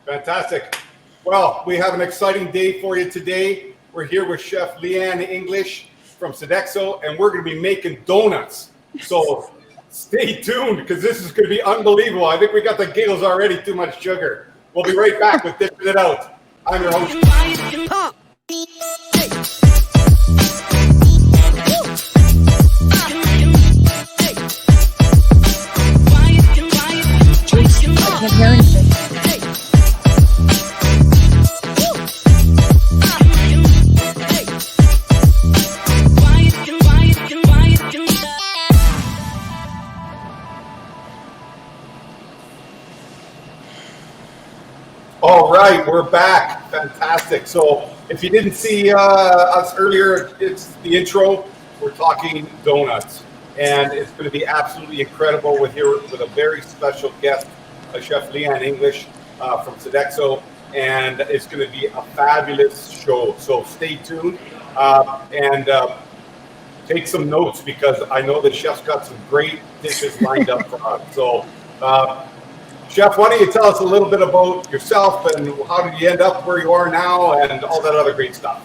Fantastic. Well, we have an exciting day for you today. We're here with Chef Leanne English from Sodexo, and we're going to be making donuts. So stay tuned because this is going to be unbelievable. I think we got the giggles already, too much sugar. We'll be right back with Dishing It Out. I'm your host. All right, we're back. Fantastic. So if you didn't see us earlier, it's the intro. We're talking donuts, and it's going to be absolutely incredible with a very special guest, Chef Leanne English from Sodexo, and it's going to be a fabulous show. So stay tuned and take some notes because I know the chef's got some great dishes lined up for us. So. Chef, why don't you tell us a little bit about yourself and how did you end up where you are now and all that other great stuff?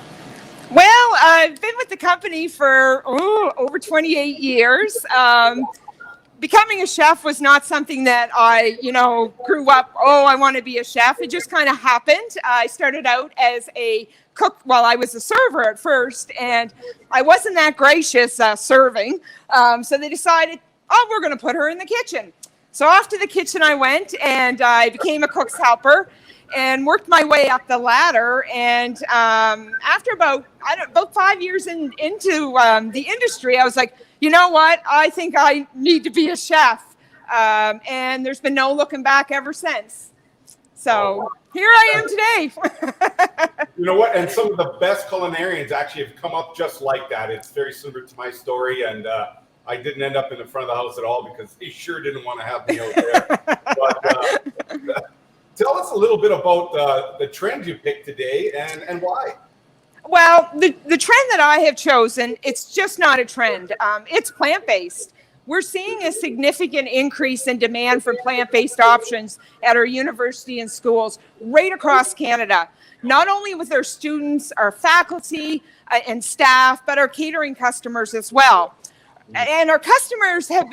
Well, I've been with the company for over 28 years. Becoming a chef was not something that I, grew up, I want to be a chef. It just kind of happened. I started out as a cook while I was a server at first, and I wasn't that gracious serving. So they decided, we're going to put her in the kitchen. So off to the kitchen I went, and I became a cook's helper and worked my way up the ladder. And after about 5 years into the industry, I was like, you know what? I think I need to be a chef. And there's been no looking back ever since. So here I am today. You know what? And some of the best culinarians actually have come up just like that. It's very similar to my story. And I didn't end up in the front of the house at all because he sure didn't want to have me out there. But tell us a little bit about the trend you picked today and why. Well, the trend that I have chosen, it's just not a trend. It's plant-based. We're seeing a significant increase in demand for plant-based options at our university and schools right across Canada, not only with our students, our faculty and staff, but our catering customers as well. And our customers have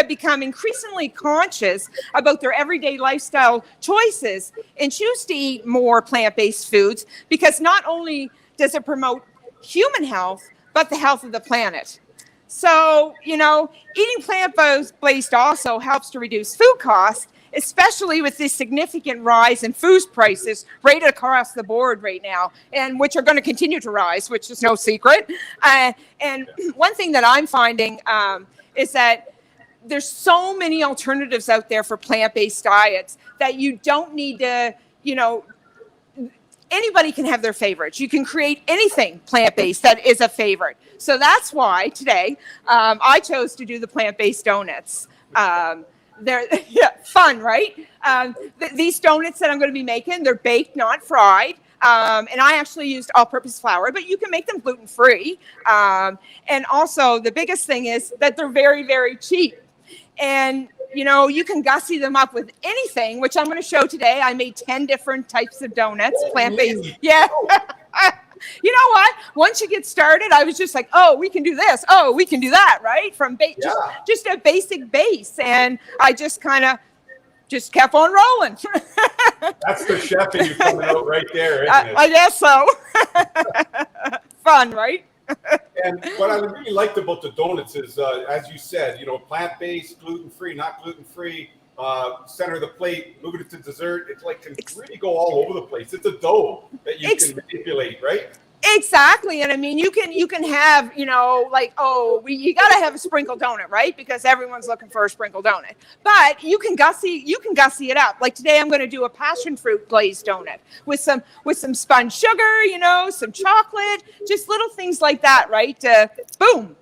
become increasingly conscious about their everyday lifestyle choices and choose to eat more plant-based foods because not only does it promote human health, but the health of the planet. So, eating plant-based also helps to reduce food costs, especially with this significant rise in food prices right across the board right now, and which are going to continue to rise, which is no secret. And one thing that I'm finding is that there's so many alternatives out there for plant-based diets that you don't need to, anybody can have their favorites. You can create anything plant-based that is a favorite. So that's why today I chose to do the plant-based donuts. They're fun, right? These donuts that I'm going to be making, they're baked, not fried. And I actually used all-purpose flour, but you can make them gluten-free. And also, the biggest thing is that they're very, very cheap. And, you can gussy them up with anything, which I'm going to show today. I made 10 different types of donuts, plant-based. Yeah. You know what? Once you get started, I was just like, we can do this. We can do that, right? From just a basic base. And I just kind of kept on rolling. That's the chef in you coming out right there, isn't it? I guess so. Fun, right? And what I really liked about the donuts is, as you said, plant-based, gluten-free, not gluten-free, center of the plate, moving it to dessert. It's like can really go all over the place. It's a dough that you can manipulate, right? Exactly. And I mean, you can have, you got to have a sprinkled donut, right? Because everyone's looking for a sprinkled donut. But you can gussy it up. Like today, I'm going to do a passion fruit glazed donut with some spun sugar, some chocolate, just little things like that, right? Boom.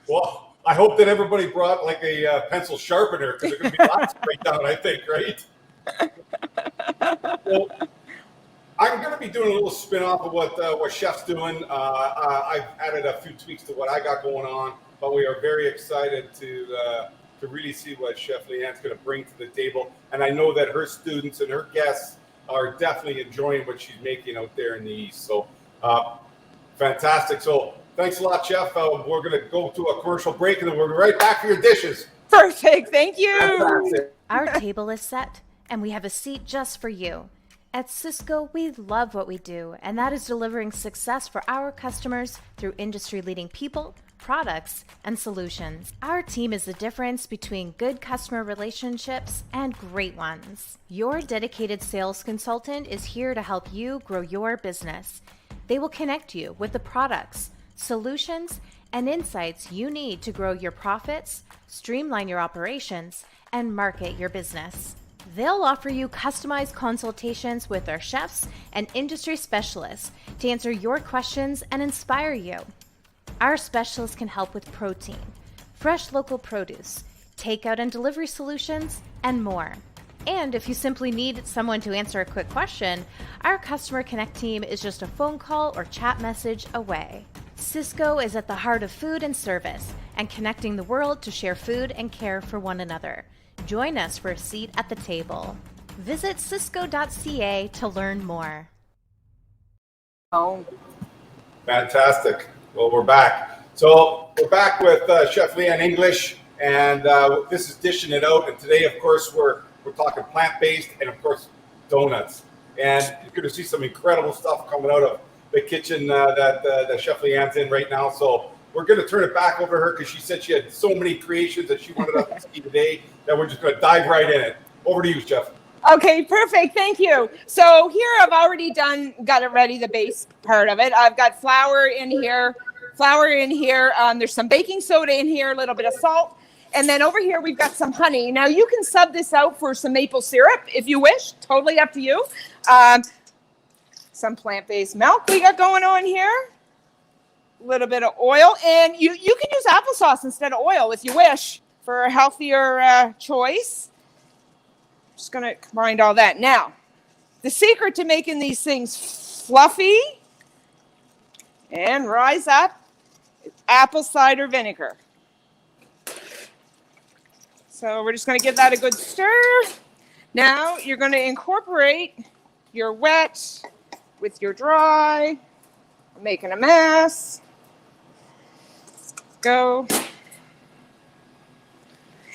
Well, I hope that everybody brought like a pencil sharpener because there's going to be lots to break down, I think, right? Well, I'm going to be doing a little spin-off of what Chef's doing. I've added a few tweaks to what I got going on, but we are very excited to to really see what Chef Leanne's going to bring to the table. And I know that her students and her guests are definitely enjoying what she's making out there in the East. So fantastic. So thanks a lot, Chef. We're going to go to a commercial break, and then we're right back for your dishes. Perfect. Thank you. Fantastic. Our table is set, and we have a seat just for you. At Cisco, we love what we do, and that is delivering success for our customers through industry-leading people, products, and solutions. Our team is the difference between good customer relationships and great ones. Your dedicated sales consultant is here to help you grow your business. They will connect you with the products, solutions, and insights you need to grow your profits, streamline your operations, and market your business. They'll offer you customized consultations with our chefs and industry specialists to answer your questions and inspire you. Our specialists can help with protein, fresh local produce, takeout and delivery solutions, and more. And if you simply need someone to answer a quick question, our Customer Connect team is just a phone call or chat message away. Cisco is at the heart of food and service and connecting the world to share food and care for one another. Join us for a seat at the table. Visit cisco.ca to learn more. Oh, Fantastic. Well, we're back. So we're back with Chef Leanne English, and this is Dishing It Out. And today, of course, we're talking plant-based and, of course, donuts. And you're going to see some incredible stuff coming out of the kitchen that Chef Leanne's in right now. So we're going to turn it back over to her because she said she had so many creations that she wanted us to see today that we're just going to dive right in it. Over to you, Chef. okay, perfect. Thank you. So here I've already got it ready, the base part of it. I've got flour in here. There's some baking soda in here, a little bit of salt. And then over here, we've got some honey. Now you can sub this out for some maple syrup if you wish, totally up to you. Some plant-based milk we got going on here. A little bit of oil, and you can use applesauce instead of oil if you wish for a healthier choice. Just gonna combine all that. Now, the secret to making these things fluffy and rise up is apple cider vinegar. So we're just gonna give that a good stir. Now you're gonna incorporate your wet with your dry. I'm making a mess. Go.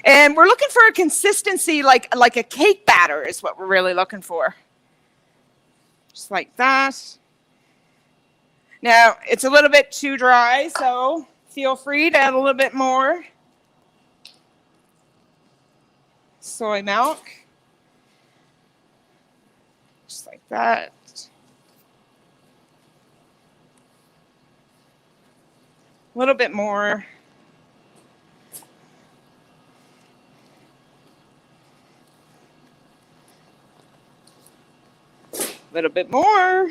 And we're looking for a consistency like a cake batter is what we're really looking for. Just like that. Now, it's a little bit too dry, so feel free to add a little bit more soy milk. Just like that. A little bit more. A little bit more.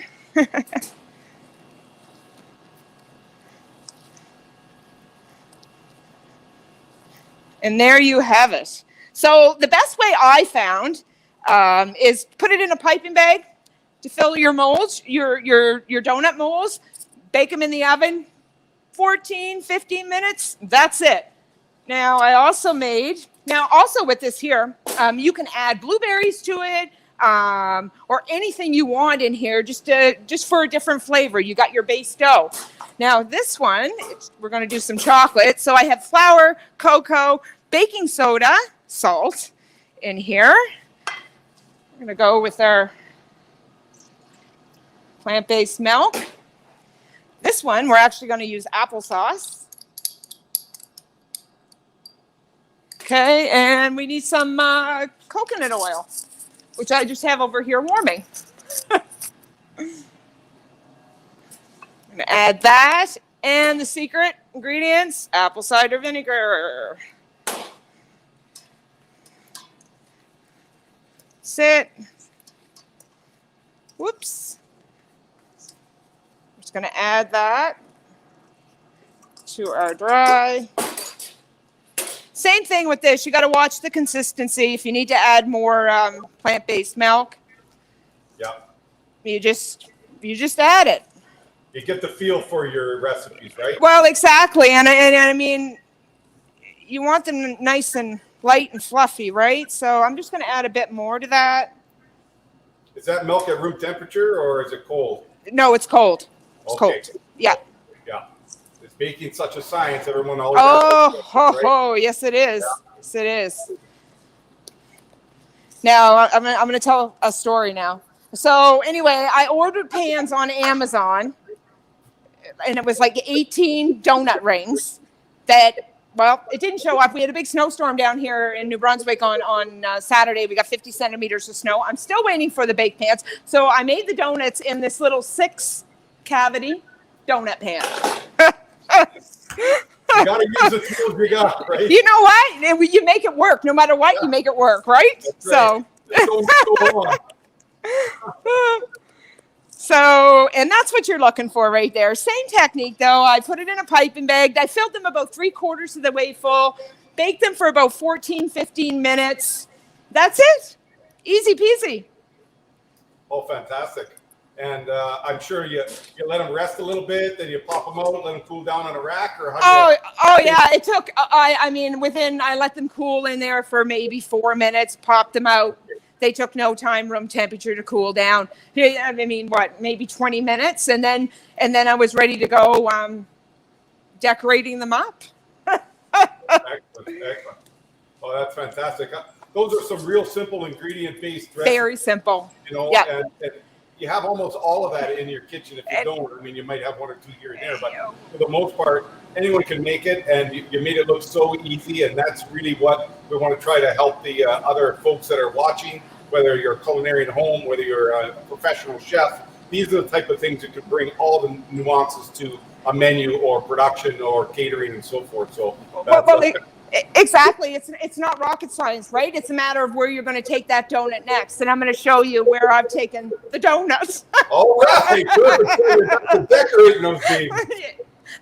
And there you have it. So the best way I found is put it in a piping bag to fill your molds, your donut molds, bake them in the oven, 14, 15 minutes, that's it. Now, I also with this here, you can add blueberries to it, or anything you want in here, just for a different flavor. You got your base dough. Now, this one, we're going to do some chocolate. So I have flour, cocoa, baking soda, salt in here. We're going to go with our plant-based milk. This one, we're actually going to use applesauce. Okay, and we need some coconut oil, which I just have over here warming. I'm going to add that, and the secret ingredients, apple cider vinegar. Sit. Whoops. Just going to add that to our dry. Same thing with this. You got to watch the consistency. If you need to add more plant-based milk, Yeah. you just add it. You get the feel for your recipes, right? Well, exactly, and I mean, you want them nice and light and fluffy, right? So I'm just going to add a bit more to that. Is that milk at room temperature or is it cold? No, it's cold. It's Okay. cold. Yeah. Yeah. Is baking such a science? Everyone always Yes, it is. Yeah. Yes, it is. Now, I'm going to tell a story now. So anyway, I ordered pans on Amazon, and it was like 18 donut rings that, well, it didn't show up. We had a big snowstorm down here in New Brunswick on Saturday. We got 50 centimeters of snow. I'm still waiting for the bake pans. So I made the donuts in this little 6-cavity donut pan. You got to use the tools you got, right? You know what? You make it work. No matter what, you make it work, right? That's right. So, and that's what you're looking for right there. Same technique, though. I put it in a piping bag. I filled them about 3/4 of the way full. Baked them for about 14, 15 minutes. That's it. Easy peasy. Oh, fantastic. And I'm sure you let them rest a little bit, then you pop them out, let them cool down on a rack, or how do you... Yeah. It took, I let them cool in there for maybe 4 minutes, popped them out. They took no time, room temperature, to cool down. I mean, maybe 20 minutes, and then I was ready to go decorating them up. Excellent. Oh, that's fantastic. Those are some real simple ingredient-based recipes. Very simple. You know, yeah. And you have almost all of that in your kitchen. If you don't, I mean, you might have 1 or 2 here and there, but for the most part, anyone can make it, and you made it look so easy, and that's really what we want to try to help the other folks that are watching, whether you're a culinarian home, whether you're a professional chef. These are the type of things that can bring all the nuances to a menu or production or catering and so forth. So exactly. It's not rocket science, right? It's a matter of where you're going to take that donut next. And I'm going to show you where I've taken the donuts. All right. Good. Decorating those things.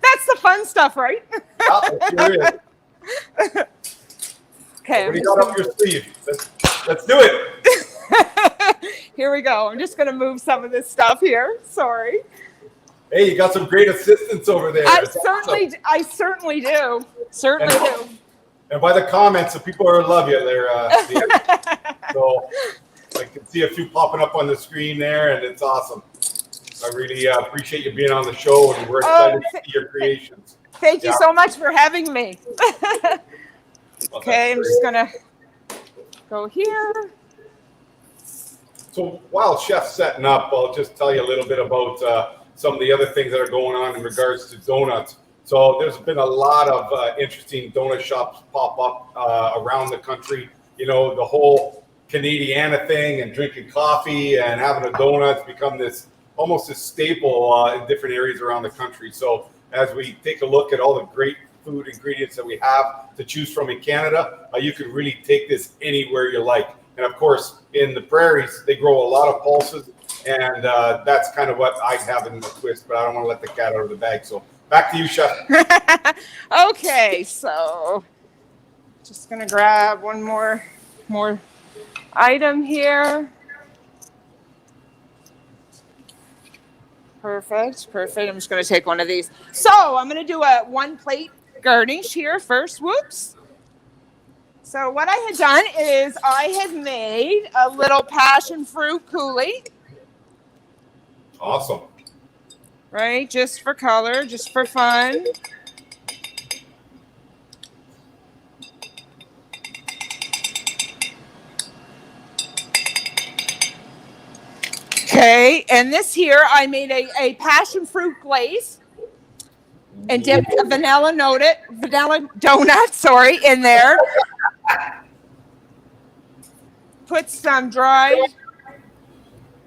That's the fun stuff, right? Yeah, it sure is. Okay. What do you got up your sleeve? Let's do it. Here we go. I'm just going to move some of this stuff here. Sorry. Hey, you got some great assistants over there. I certainly do. Certainly do. And by the comments, the people who love you, they're so I can see a few popping up on the screen there, and it's awesome. I really appreciate you being on the show, and we're excited to see your creations. Thank you so much for having me. Okay, I'm just gonna go here. So while Chef's setting up, I'll just tell you a little bit about some of the other things that are going on in regards to donuts. So there's been a lot of interesting donut shops pop up around the country. You know, the whole Canadiana thing and drinking coffee and having a donut's become this almost a staple in different areas around the country. So as we take a look at all the great food ingredients that we have to choose from in Canada, you can really take this anywhere you like. And of course, in the prairies, they grow a lot of pulses, and that's kind of what I have in the twist, but I don't want to let the cat out of the bag. So back to you, Chef. Okay, so just gonna grab one more item here. Perfect. I'm just gonna take one of these. So I'm gonna do a 1-plate garnish here first. Whoops. So what I had done is I had made a little passion fruit coulis. Awesome. Right, just for color, just for fun. Okay, and this here, I made a passion fruit glaze and dipped a vanilla donut, in there. Put some dried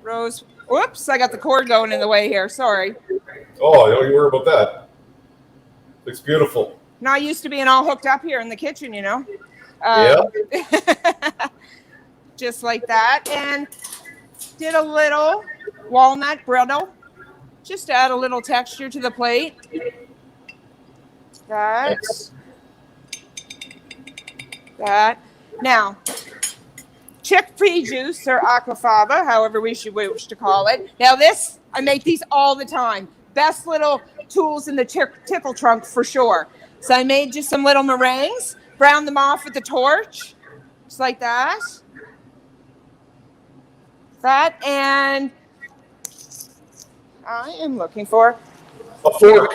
rose. Whoops, I got the cord going in the way here. Sorry. Oh, don't you worry about that. Looks beautiful. Not used to being all hooked up here in the kitchen, you know. Yeah. Just like that. And did a little walnut brittle. Just to add a little texture to the plate. That. Now, chickpea juice or aquafaba, however we should wish to call it. Now this, I make these all the time. Best little tools in the tickle trunk for sure. So I made just some little meringues, brown them off with the torch, just like that. And I am looking for a fork.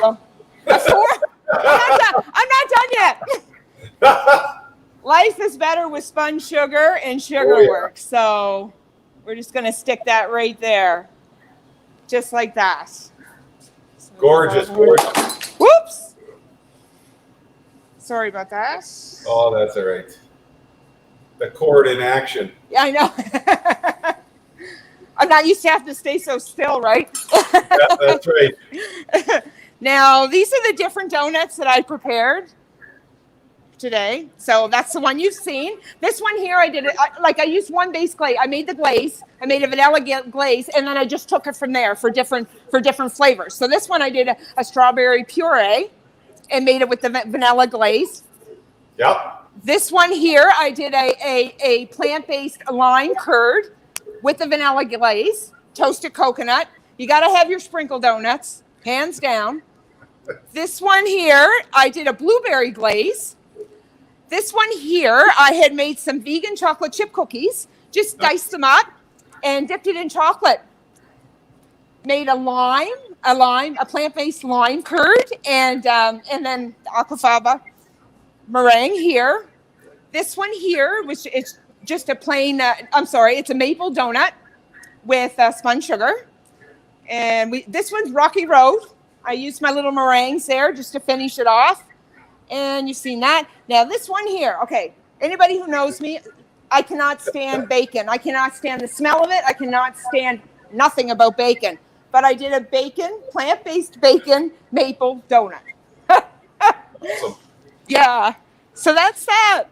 A fork? I'm not done yet. Life is better with spun sugar, and sugar works. So we're just going to stick that right there, just like that. Gorgeous, gorgeous. Whoops. Sorry about that. Oh, that's all right. The cord in action. Yeah, I know. I'm not used to having to stay so still, right? Yeah, that's right. Now, these are the different donuts that I prepared today. So that's the one you've seen. This one here, I used one base glaze. I made the glaze. I made a vanilla glaze, and then I just took it from there for different flavors. So this one I did a strawberry puree and made it with the vanilla glaze. Yep. This one here, I did a plant-based lime curd with the vanilla glaze, toasted coconut. You got to have your sprinkle donuts, hands down. This one here, I did a blueberry glaze. This one here, I had made some vegan chocolate chip cookies, just diced them up and dipped it in chocolate. Made a plant-based lime curd, and then aquafaba meringue here. This one here, which is just a plain, it's a maple donut with spun sugar. And this one's Rocky Road. I used my little meringues there just to finish it off. And you've seen that. Now this one here, okay, anybody who knows me, I cannot stand bacon. I cannot stand the smell of it. I cannot stand nothing about bacon. But I did a plant-based bacon maple donut. Awesome. Yeah. So that's that.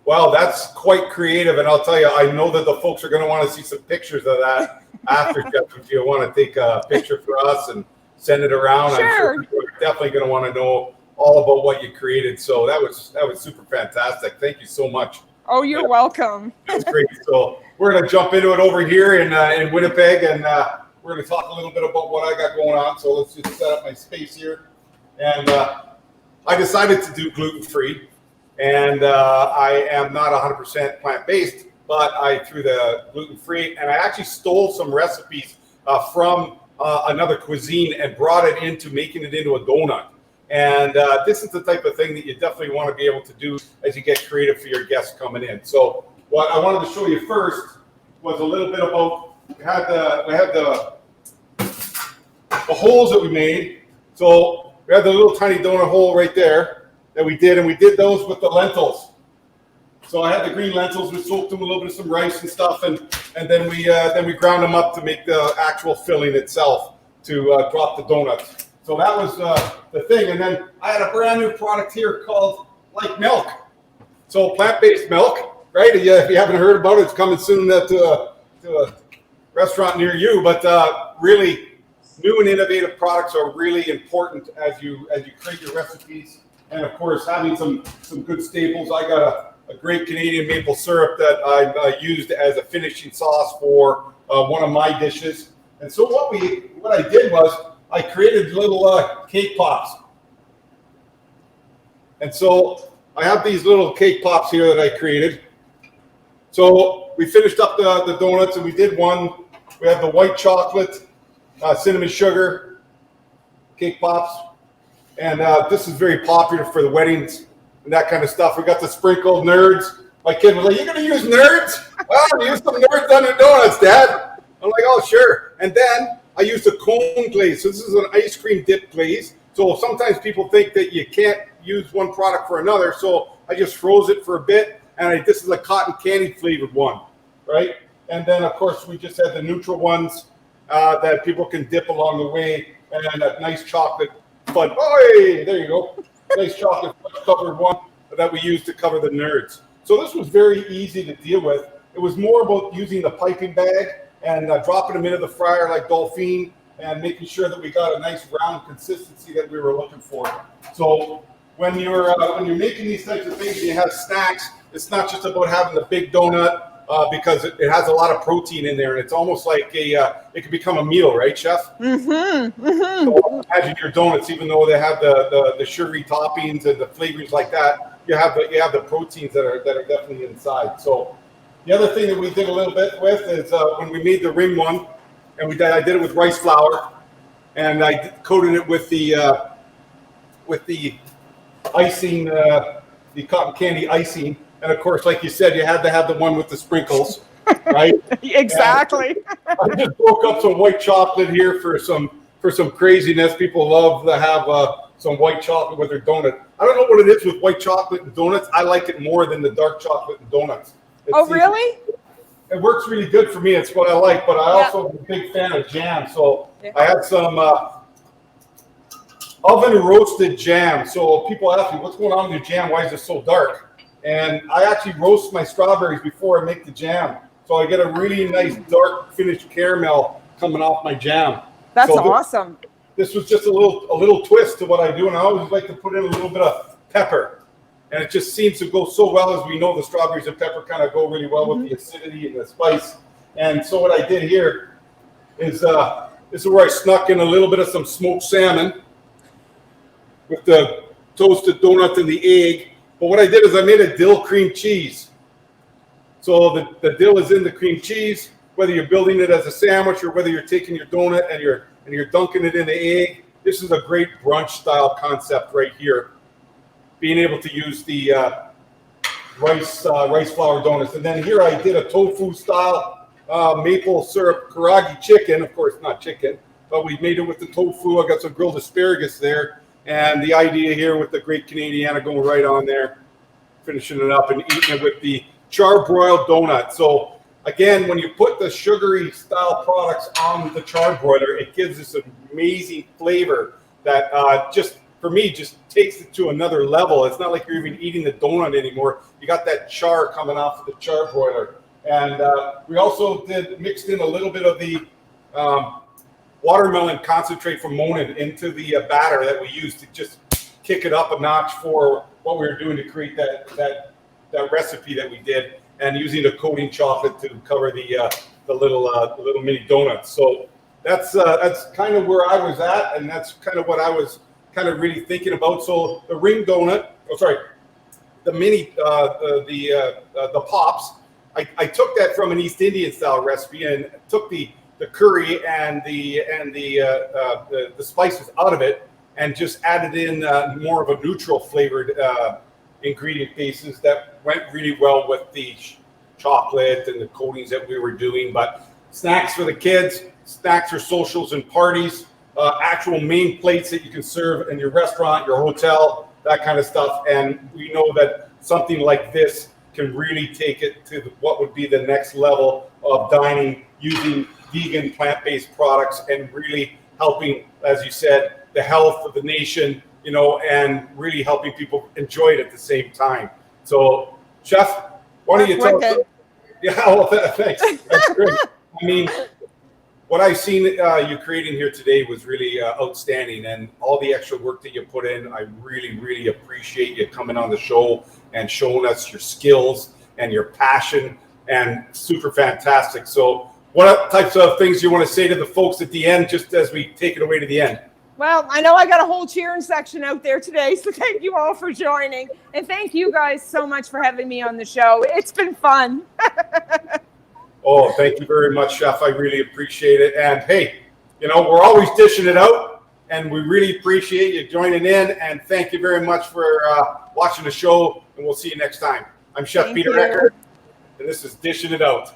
Wow, that's quite creative. And I'll tell you, I know that the folks are going to want to see some pictures of that after, Jeff, if you want to take a picture for us and send it around. Sure. I'm sure people are definitely going to want to know all about what you created. So that was super fantastic. Thank you so much. Oh, you're welcome. That's great. So we're going to jump into it over here in Winnipeg, and we're going to talk a little bit about what I got going on. So let's just set up my space here. And I decided to do gluten-free, and I am not 100% plant-based, but I threw the gluten-free, and I actually stole some recipes from another cuisine and brought it into making it into a donut. And this is the type of thing that you definitely want to be able to do as you get creative for your guests coming in. So what I wanted to show you first was a little bit about, we had the holes that we made. So we had the little tiny donut hole right there that we did, and we did those with the lentils. So I had the green lentils, we soaked them a little bit of some rice and stuff, and then we ground them up to make the actual filling itself to drop the donuts. So that was the thing. And then I had a brand new product here called Like Milk. So plant-based milk, right? If you haven't heard about it, it's coming soon to a restaurant near you. But really, new and innovative products are really important as you create your recipes. And of course, having some good staples. I got a great Canadian maple syrup that I used as a finishing sauce for one of my dishes. And so what I did was I created little cake pops. And so I have these little cake pops here that I created. So we finished up the donuts, and we did one. We have the white chocolate, cinnamon sugar cake pops. And this is very popular for the weddings and that kind of stuff. We got the sprinkled nerds. My kid was like, "You're going to use nerds? Well, use some nerds on your donuts, Dad." I'm like, "Oh, sure." And then I used a cone glaze. So this is an ice cream dip glaze. So sometimes people think that you can't use one product for another. So I just froze it for a bit. And this is a cotton candy flavored one, right? And then, of course, we just had the neutral ones that people can dip along the way. And a nice chocolate fudge. Oh, hey, there you go. Nice chocolate fudge covered one that we used to cover the nerds. So this was very easy to deal with. It was more about using the piping bag and dropping them into the fryer like Dolphine and making sure that we got a nice round consistency that we were looking for. So when you're making these types of things and you have snacks, it's not just about having the big donut because it has a lot of protein in there, and it's almost like it can become a meal, right, Chef? Mm-hmm. Mm-hmm. So imagine your donuts, even though they have the sugary toppings and the flavorings like that, you have the proteins that are definitely inside. So the other thing that we did a little bit with is when we made the ring one, and I did it with rice flour, and I coated it with the icing, the cotton candy icing, and of course, like you said, you had to have the one with the sprinkles, right? Exactly. I just broke up some white chocolate here for some craziness. People love to have some white chocolate with their donut. I don't know what it is with white chocolate and donuts. I like it more than the dark chocolate and donuts. Really? It works really good for me. It's what I like, but I also am a big fan of jam. So I had some oven roasted jam. So people ask me, what's going on with your jam? Why is it so dark? And I actually roast my strawberries before I make the jam. So I get a really nice dark finished caramel coming off my jam. That's awesome. This was just a little twist to what I do, and I always like to put in a little bit of pepper. And it just seems to go so well, as we know the strawberries and pepper kind of go really well with the acidity and the spice. And so what I did here is this is where I snuck in a little bit of some smoked salmon with the toasted donut and the egg. But what I did is I made a dill cream cheese. So the dill is in the cream cheese, whether you're building it as a sandwich or whether you're taking your donut and you're dunking it in the egg. This is a great brunch style concept right here. Being able to use the rice flour donuts. And then here I did a tofu style maple syrup karaage chicken. Of course, not chicken, but we made it with the tofu. I got some grilled asparagus there. And the idea here with the Great Canadiana going right on there, finishing it up and eating it with the charbroiled donut. So again, when you put the sugary style products on the charbroiler, it gives this amazing flavor that just takes it to another level. It's not like you're even eating the donut anymore. You got that char coming off of the charbroiler. And we also mixed in a little bit of the watermelon concentrate from Monin into the batter that we used to just kick it up a notch for what we were doing to create that recipe that we did, and using the coating chocolate to cover the little mini donuts. So that's kind of where I was at, and that's kind of what I was kind of really thinking about. So the ring donut, the mini, the pops, I took that from an East Indian style recipe and took the curry and the spices out of it and just added in more of a neutral flavored ingredient bases that went really well with the chocolate and the coatings that we were doing. But snacks for the kids, snacks for socials and parties, actual main plates that you can serve in your restaurant, your hotel, that kind of stuff. And we know that something like this can really take it to what would be the next level of dining using vegan plant-based products and really helping, as you said, the health of the nation, and really helping people enjoy it at the same time. So, Chef, why don't you tell us? Yeah, well, thanks. That's great. I mean, what I've seen you creating here today was really outstanding, and all the extra work that you put in. I really, really appreciate you coming on the show and showing us your skills and your passion, and super fantastic. So what types of things you want to say to the folks at the end, just as we take it away to the end? Well, I know I got a whole cheering section out there today, so thank you all for joining. And thank you guys so much for having me on the show. It's been fun. Oh, thank you very much, Chef. I really appreciate it. And hey, we're always dishing it out, and we really appreciate you joining in. And thank you very much for watching the show, and we'll see you next time. I'm Chef Peter Eckert, and this is Dishing It Out.